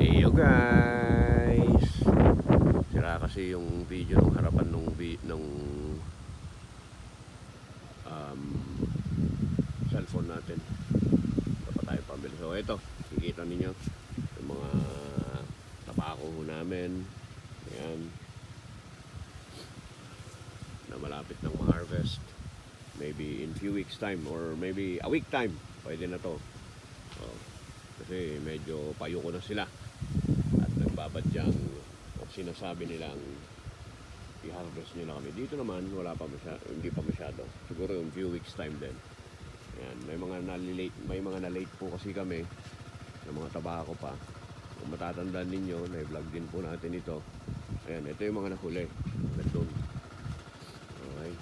Hey you guys! Sira kasi yung video ng harapan nung um, cellphone natin. Ito pa tayo pambili. So ito, kikita ninyo yung mga tabako namin. Ayan. Na malapit ng ma-harvest. Maybe in few weeks time or maybe a week time. Pwede na to. So, kasi medyo payo ko na sila. At nagbabadyang sinasabi nilang i-harvest nyo na kami. Dito naman wala pa masyado, hindi pa masyado. Siguro yung few weeks time din. Ayan, may mga na-late po kasi kami ng mga tabako pa. Kung matatandaan ninyo, na-vlog din po natin ito. Ayan, ito yung mga nahuli. Nandun. Okay.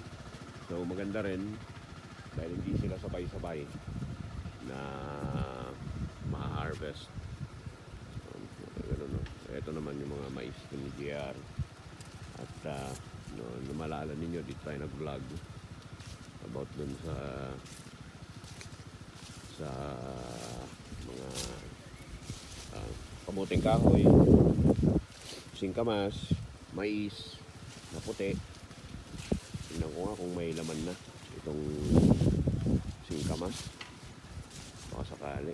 So maganda rin dahil hindi sila sabay-sabay na ma-harvest. Ganun, no? Ito naman yung mga mais ni JR. At malala ninyo, dito tayo nag-vlog about dun sa mga kamuting kahoy, singkamas, mais na puti. Tingnan ko nga kung may laman na itong singkamas. Baka sakali.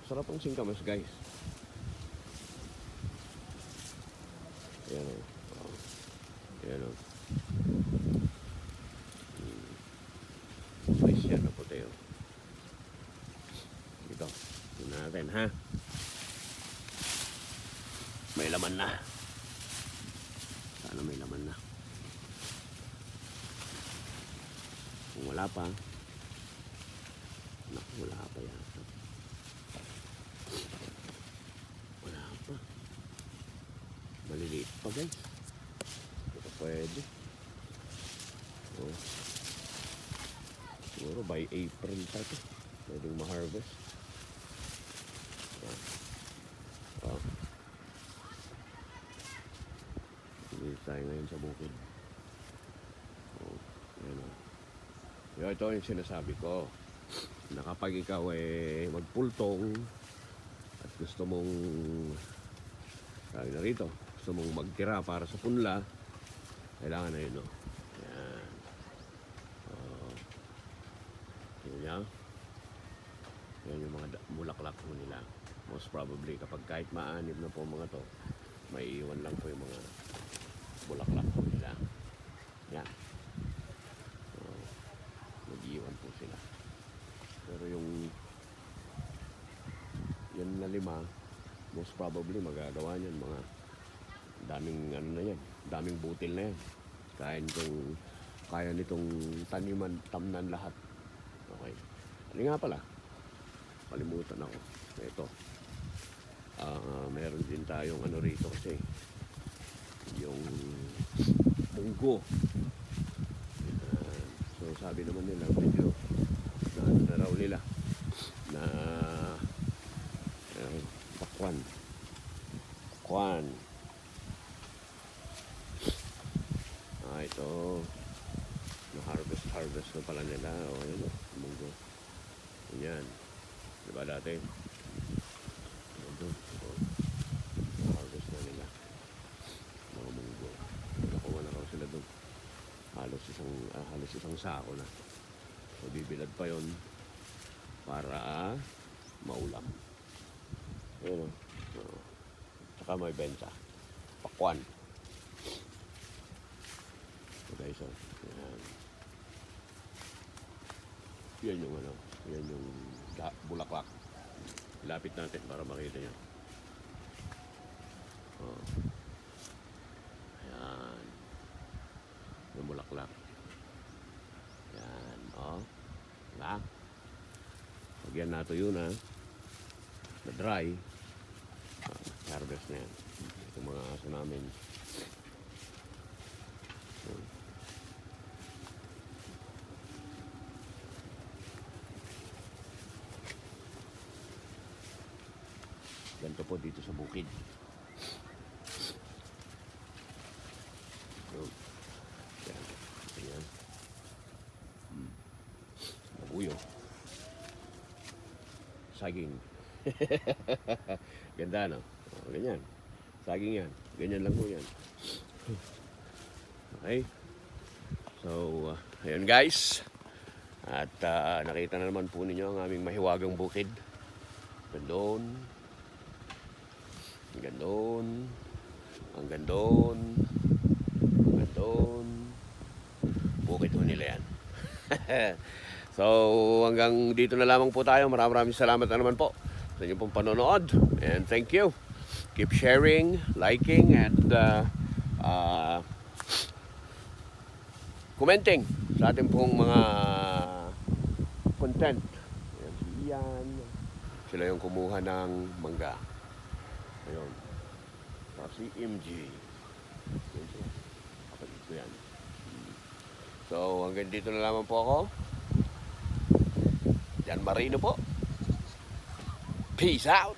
Sarap ang singkamas, guys. Ayan o. Ayan o. Mais yan na puti o. Ito. Tignan natin, ha? May laman na. Sana may laman na. Kung wala pa, naku, wala pa yata. Wala pa. Maliliit pa, guys. Ito pwede. Oh. Siguro by April pa ito. Pwedeng ma-harvest. Oh. Hindi tayo ngayon sa bukid. Oh. Ayan o. Ito yung sinasabi ko na kapag ikaw magpultong at gusto mong sabi na rito, gusto mong magtira para sa punla, kailangan na yun, no? Ayan. Yan yung mga bulaklak mo nila. Most probably kapag kahit maanib na po mga to, may iwan lang po yung mga bulaklak po nila. Yan. Nag-iwan po sila. Pero yung yan na 5, most probably magagawa niyan mga daming ano na yan, daming butil na yan. Kaya nitong taniman, tamnan lahat. Okay. Ano nga pala? Kalimutan ako. Ito. Meron din tayong ano rito kasi yung munggo. So sabi naman nila medyo na ano na raw nila na pakwan ito na harvest na pala nila. O yun o, munggo yan, diba dati ito, na harvest na nila mga munggo. Nakuha na raw sila doon. Halos isang sako na. So bibilad pa yon para maulam. Ayun o. Tsaka may benta. Pakwan. So guys, yan. Yan yung ano. Yan yung bulaklak. Ilapit natin para makita nyo. Ayan. Yung bulaklak. Yan, diba? Pag yan natuyo na dry, harvest na yan. Itong mga aso namin. Ganito po dito sa bukid. Yan. Ayan. Mabuyo. saging. Ganda, no? Oh, ganyan. Saging yan. Ganyan lang po yan. Okay. So, ayun guys. At nakita na naman po ninyo ang aming mahiwagang bukid. Gandon. Gandon. Ang gandon. Gandon. Bukid ho nila yan. So, hanggang dito na lamang po tayo. Maraming salamat na naman po sa inyong pong panonood. And thank you. Keep sharing, liking, and commenting sa ating pong mga content. Ayan, si Ian. Sila yung kumuha ng mangga. Ayun. Tapos si MG. Ayun siya. Kapatid ko yan. So, hanggang dito na lamang po ako. Jan Marino po. Peace out!